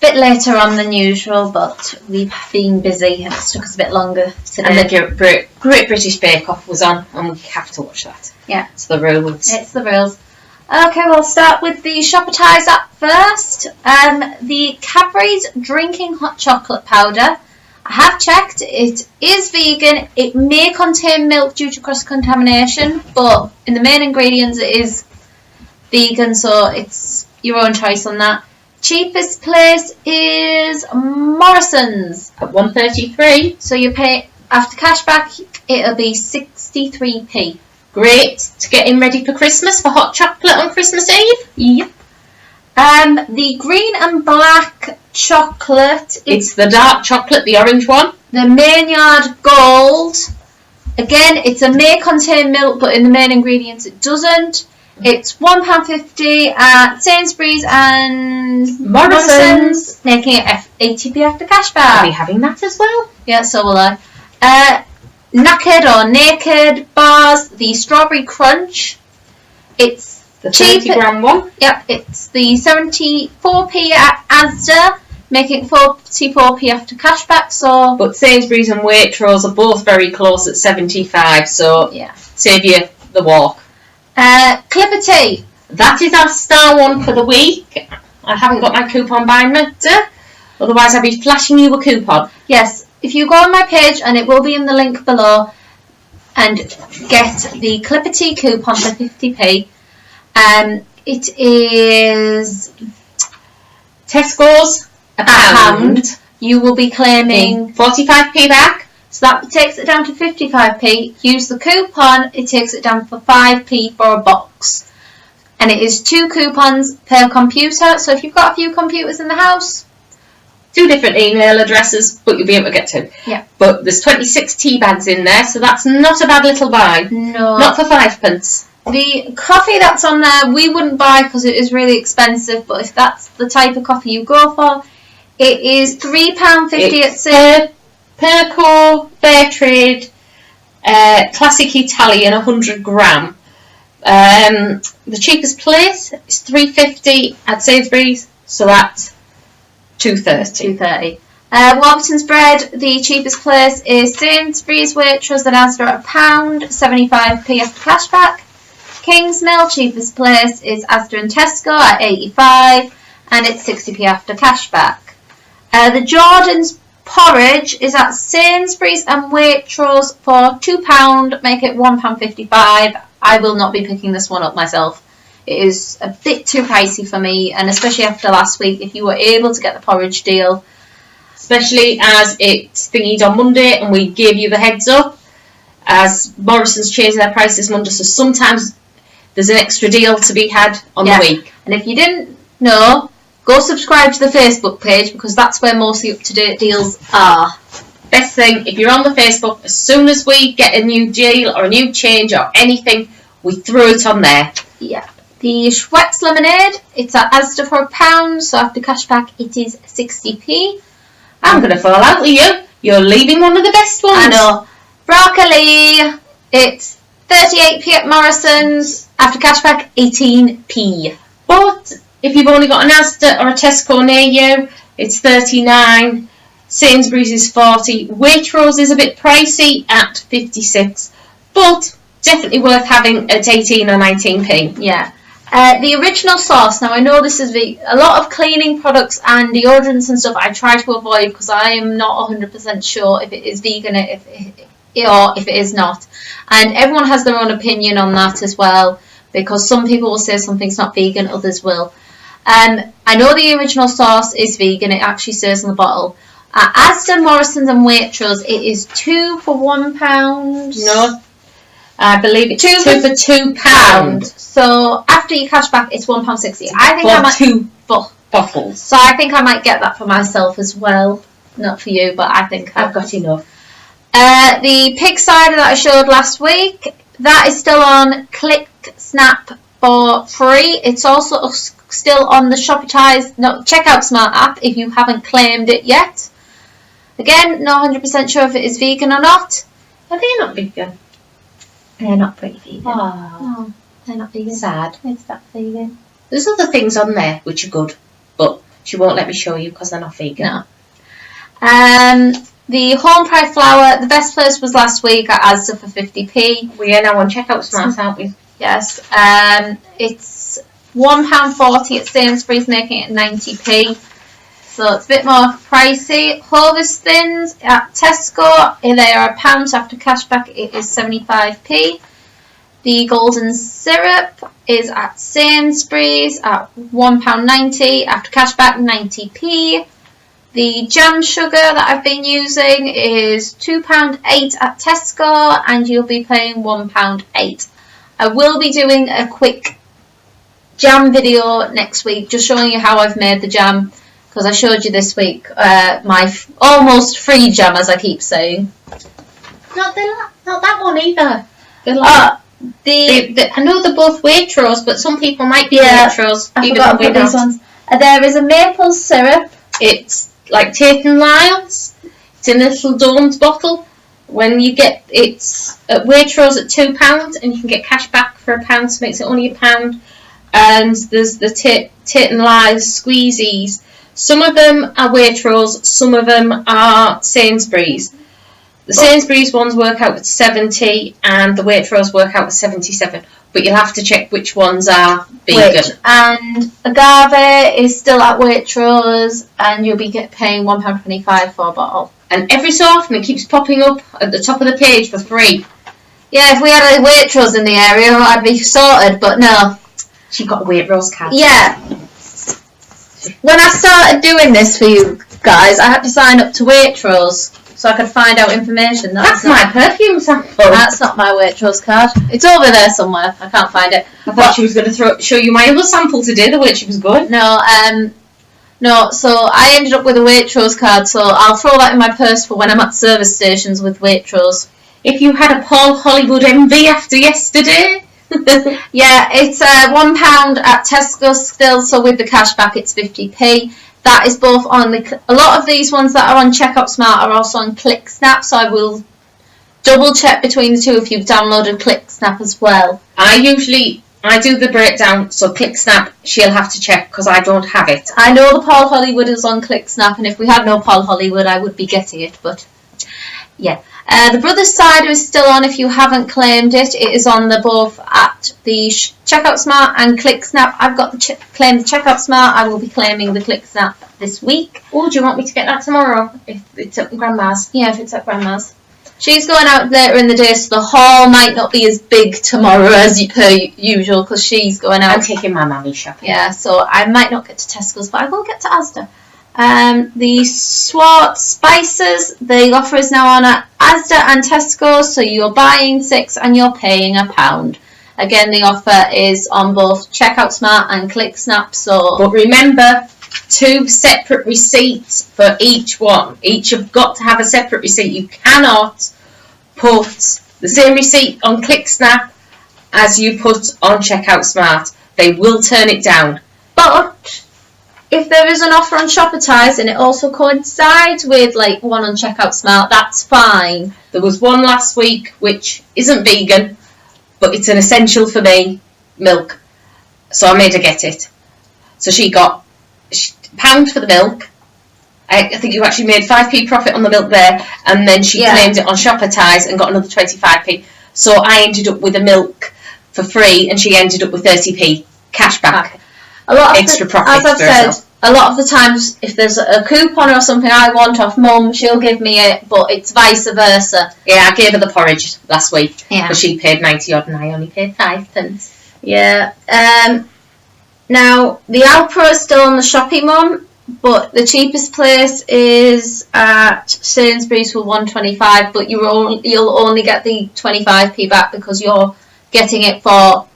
bit later on than usual, but we've been busy and it's took us a bit longer today. And the Great British Bake Off was on, and we have to watch that. Yeah. It's the rules. It's the rules. Okay, we'll start with the Shoppertise app first. The Cadbury's Drinking Hot Chocolate Powder. I have checked, it is vegan. It may contain milk due to cross-contamination, but in the main ingredients it is vegan, so it's your own choice on that. Cheapest place is Morrison's At 133. So you pay, after cashback, it'll be 63p. Great to get in ready for Christmas, for hot chocolate on Christmas Eve. Yep. The green and black chocolate. It's the dark chocolate, the orange one. The Maynard Gold. Again, it may contain milk, but in the main ingredients it doesn't. It's £1.50 at Sainsbury's and Morrison's, making it 80p after cashback. I'll be having that as well. Yeah, so will I. Knackered or Naked bars, the Strawberry Crunch. It's The 30 gram one. Yep, it's the 74p at Asda, making it 44p after cashback. So, But Sainsbury's and Waitrose are both very close at 75, so yeah. save you the walk. Clipper Tea. That is our star one for the week. I haven't got my coupon binder, otherwise I'd be flashing you a coupon. Yes, if you go on my page, and it will be in the link below, and get the Clipper Tea coupon for 50p. It is Tesco's a pound. You will be claiming 45p back. So that takes it down to 55p. Use the coupon, it takes it down for 5p for a box. And it is 2 coupons per computer. So if you've got a few computers in the house, 2 different email addresses, but you'll be able to get 2. Yeah. But there's 26 tea bags in there, so that's not a bad little buy. no. Not for 5p. The coffee that's on there, we wouldn't buy because it is really expensive. But if that's the type of coffee you go for, it is £3.50 at sale. Perco, Fairtrade, Classic Italian, 100 gram. The cheapest place is £3.50 at Sainsbury's, so that's £2.30. £2.30. Warburton's bread, the cheapest place is Sainsbury's, Waitrose and Asda at £1, 75p after cashback. Kingsmill, cheapest place is Asda and Tesco at 85, and it's 60p after cashback. The Jordan's porridge is at Sainsbury's and Waitrose for £2, make it £1.55. I will not be picking this one up myself. It is a bit too pricey for me, and especially after last week, if you were able to get the porridge deal. Especially as it's thingied on Monday and we gave you the heads up, as Morrison's changed their prices Monday, so sometimes there's an extra deal to be had on the week. And if you didn't know, go subscribe to the Facebook page, because that's where most of the up-to-date deals are. Best thing, if you're on the Facebook, as soon as we get a new deal or a new change or anything, we throw it on there. Yeah. The Schweppes lemonade, it's at Asda for £1, so after cashback it is 60p. I'm going to fall out with you. You're leaving one of the best ones. I know. Broccoli, it's 38p at Morrison's, after cashback 18p. But if you've only got an Asda or a Tesco near you, it's 39. Sainsbury's is 40. Waitrose is a bit pricey at 56, but definitely worth having at 18 or 19p. Yeah. The original sauce. Now I know this is a lot of cleaning products and deodorants and stuff I try to avoid because I am not 100% sure if it is vegan or if it is not. And everyone has their own opinion on that as well, because some people will say something's not vegan, others will. I know the original sauce is vegan. It actually says on the bottle. Asda, Morrison's and Waitrose, it is 2 for £1. No, I believe it's 2 for £2. So after you cash back, it's £1.60. I think I might 2 bottles. So I think I might get that for myself as well. Not for you, but I think I've got enough. The pig cider that I showed last week, that is still on Click Snap for free. It's also still on the Shoppertise Checkout Smart app if you haven't claimed it yet. Again, not 100% sure if it is vegan or not. Are they not vegan? They're not pretty vegan. Oh, No, they're not vegan. sad. It's that vegan. There's other things on there which are good, but she won't let me show you because they're not vegan. No. The Home Pride flour, the best place was last week at Asda for 50p. We are now on Checkout Smart, aren't we? Yes. It's £1.40 at Sainsbury's, making it 90p. So it's a bit more pricey. Hovis Thins at Tesco, they are £1, so after cashback it is 75p. The Golden Syrup is at Sainsbury's at £1.90, after cashback 90p. The jam sugar that I've been using is £2.8 at Tesco, and you'll be paying £1.8. I will be doing a quick jam video next week, just showing you how I've made the jam, because I showed you this week my almost free jam, as I keep saying. Not that one either. I know they're both Waitrose, but some people might be Waitrose. I forgot about these ones. There is a maple syrup. It's like Tate & Lyle's. It's in a little domed bottle. When you get it's at Waitrose at £2, and you can get cash back for £1, so makes it only £1. And there's the Tate & Lyle's squeezies. Some of them are Waitrose, some of them are Sainsbury's. The Sainsbury's ones work out at 70, and the Waitrose work out at 77. But you'll have to check which ones are vegan. And Agave is still at Waitrose, and you'll be paying £1.25 for a bottle. And every so often it keeps popping up at the top of the page for free. Yeah, if we had a Waitrose in the area, I'd be sorted, but no. She got a Waitrose card. Yeah. When I started doing this for you guys, I had to sign up to Waitrose so I could find out information. That's my perfume sample. That's not my Waitrose card. It's over there somewhere. I can't find it. I thought she was going to show you my other sample today, the way she was good. No, so I ended up with a Waitrose card, so I'll throw that in my purse for when I'm at service stations with Waitrose. If you had a Paul Hollywood MV after yesterday... Yeah, it's £1 at Tesco still, so with the cashback it's 50p. That is both on a lot of these ones that are on Checkout Smart are also on ClickSnap, so I will double check between the two if you've downloaded ClickSnap as well. I do the breakdown, so ClickSnap she'll have to check because I don't have it. I know the Paul Hollywood is on ClickSnap, and if we had no Paul Hollywood I would be getting it, but yeah. The Brothers Cider is still on if you haven't claimed it. It is on both at the Checkout Smart and ClickSnap. I've got claimed the Checkout Smart. I will be claiming the ClickSnap this week. Oh, do you want me to get that tomorrow? If it's at Grandma's? Yeah, if it's at Grandma's. She's going out later in the day, so the haul might not be as big tomorrow as per usual because she's going out. I'm taking my mummy shopping. Yeah, so I might not get to Tesco's, but I will get to Asda. The Swart Spices, the offer is now on at Asda and Tesco, so you're buying 6 and you're paying £1. Again, the offer is on both Checkout Smart and ClickSnap. But remember, 2 separate receipts for each one. Each have got to have a separate receipt. You cannot put the same receipt on ClickSnap as you put on Checkout Smart. They will turn it down. But if there is an offer on Shoppertise and it also coincides with one on Checkout Smart, that's fine. There was one last week which isn't vegan, but it's an essential for me, milk. So I made her get it. So she got £1 for the milk. I think you actually made 5p profit on the milk there, and then she claimed it on Shoppertise and got another 25p. So I ended up with the milk for free, and she ended up with 30p cash back. Extra profit. As I've said, a lot of the times, if there's a coupon or something I want off Mum, she'll give me it, but it's vice versa. Yeah, I gave her the porridge last week, but she paid 90 odd and I only paid 5p. Yeah. Now, the Alpro is still on the Shopee, Mum, but the cheapest place is at Sainsbury's for £1.25, but you'll only get the 25p back because you're getting it for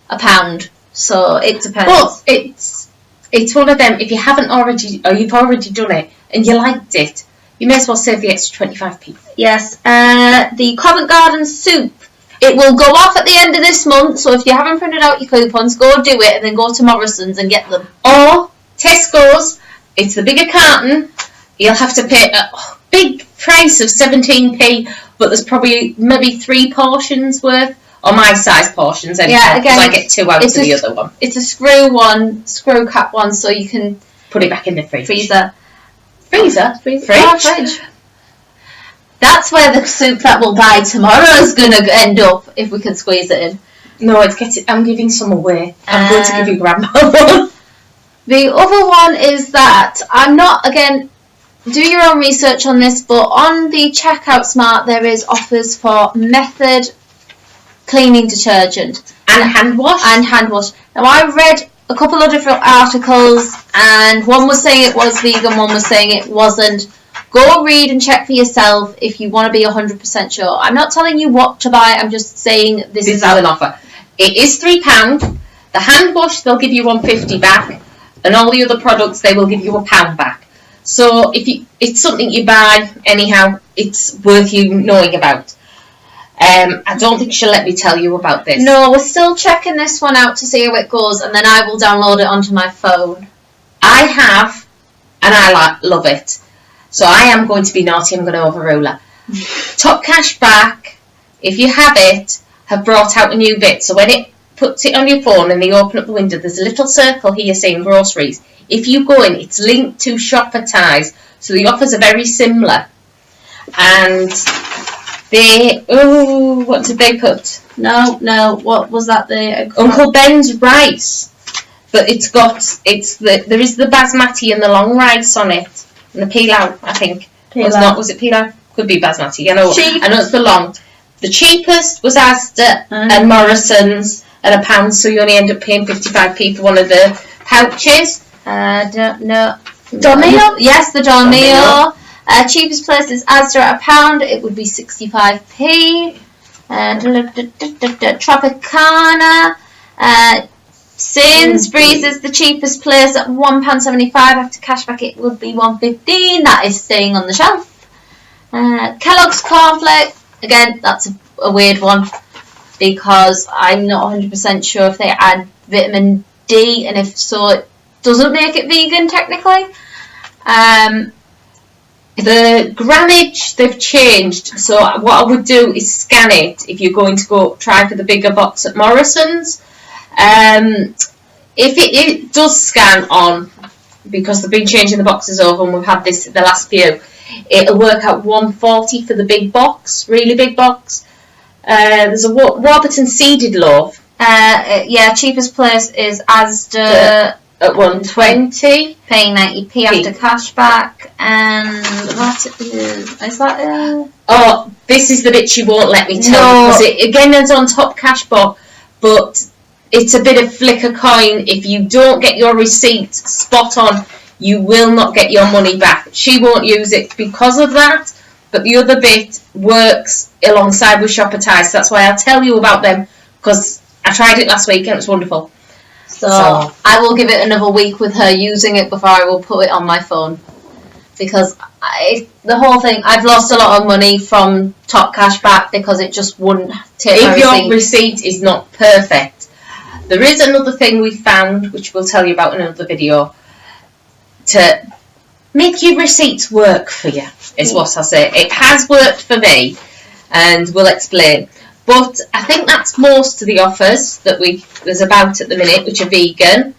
£1. So it depends. But it's one of them, if you haven't already, or you've already done it and you liked it, you may as well save the extra 25p. Yes. The Covent Garden soup, it will go off at the end of this month, so if you haven't printed out your coupons, go do it and then go to Morrison's and get them. Or Tesco's, it's the bigger carton, you'll have to pay a big price of 17p, but there's probably maybe 3 portions worth. Or my size portions, anyway. Yeah, again, I get 2 out of the other one. It's a screw cap one, so you can put it back in the fridge. Freezer. Fridge. Fridge. That's where the soup that we'll buy tomorrow is going to end up, if we can squeeze it in. No, I'm giving some away. I'm going to give you Grandma one. The other one is that I'm not, again, do your own research on this, but on the Checkout Smart there is offers for Method cleaning detergent. And hand wash. Now I read a couple of different articles, and one was saying it was vegan, one was saying it wasn't. Go read and check for yourself if you want to be 100% sure. I'm not telling you what to buy, I'm just saying this is an offer. It is £3. The hand wash, they'll give you £1.50 back, and all the other products, they will give you £1 back. So it's something you buy anyhow, it's worth you knowing about. I don't think she'll let me tell you about this. No, we're still checking this one out to see how it goes, and then I will download it onto my phone. I have, and I love it. So I am going to be naughty, I'm going to overrule her. Top Cashback, if you have it, have brought out a new bit. So when it puts it on your phone and they open up the window, there's a little circle here saying groceries. If you go in, it's linked to Shoppertise. So the offers are very similar. And what did they put? No, what was that? Uncle Ben's rice. But there is the basmati and the long rice on it. And the pilau, I think. Was it pilau? Could be basmati. I know it's the long. The cheapest was Asda and Morrison's at £1, so you only end up paying 55p for one of the pouches. Don't know. Dormeo? Yes, the Dormeo. Cheapest place is Asda at £1. It would be 65p. Tropicana. Sainsbury's is the cheapest place at £1.75. After cashback, it would be £1.15. That is staying on the shelf. Kellogg's Cornflakes. Again, that's a weird one because I'm not 100% sure if they add vitamin D, and if so, it doesn't make it vegan technically. The grammage they've changed, so what I would do is scan it if you're going to go try for the bigger box at Morrison's. If it does scan on, because they've been changing the boxes over and we've had this the last few, it'll work out £1.40 for the big box, really big box. There's a Warburton seeded loaf. Cheapest place is Asda at £1.20, paying 90p after cashback, and what is that? Oh, this is the bit she won't let me tell, because it again is on Top Cashback, but it's a bit of flicker coin. If you don't get your receipt spot on, you will not get your money back. She won't use it because of that, but the other bit works alongside with Shoppertise. That's why I'll tell you about them, because I tried it last week and it was wonderful. So I will give it another week with her using it before I will put it on my phone, because the whole thing, I've lost a lot of money from Top Cashback because it just wouldn't take my receipt. If your receipt is not perfect. There is another thing we found, which we'll tell you about in another video, to make your receipts work for you, is what I say. It has worked for me, and we'll explain. But I think that's most of the offers that there's about at the minute, which are vegan.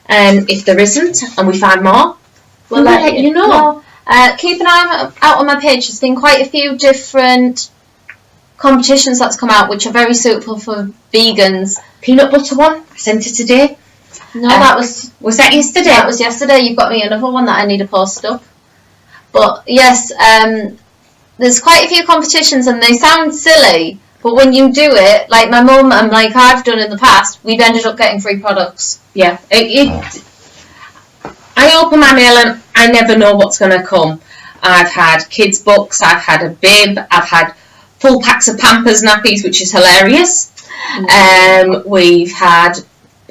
And if there isn't, and we find more, we'll let you know. Keep an eye out on my page. There's been quite a few different competitions that's come out, which are very suitable for vegans. Peanut butter one, I sent it today. No, that was that yesterday? That was yesterday. You've got me another one that I need to post up. But yes, there's quite a few competitions, and they sound silly, but when you do it, like my mum and like I've done in the past, we've ended up getting free products. Yeah, I open my mail and I never know what's going to come. I've had kids' books, I've had a bib, I've had full packs of Pampers nappies, which is hilarious. We've had,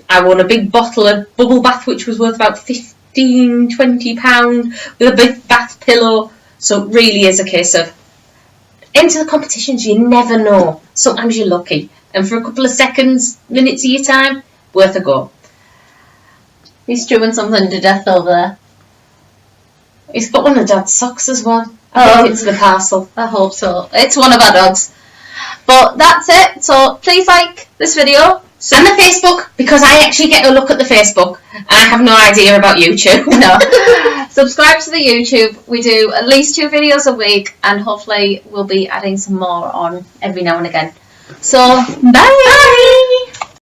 I won a big bottle of bubble bath, which was worth about £15-20 with a big bath pillow. So it really is a case of enter the competitions, you never know. Sometimes you're lucky, and for a couple of seconds, minutes of your time, worth a go. He's chewing something to death over there. He's got one of Dad's socks as well. I think it's the parcel. I hope so. It's one of our dogs. But that's it. So please like this video, And the Facebook, because I actually get a look at the Facebook. I have no idea about YouTube. No. Subscribe to the YouTube. We do at least 2 videos a week, and hopefully we'll be adding some more on every now and again. So, bye!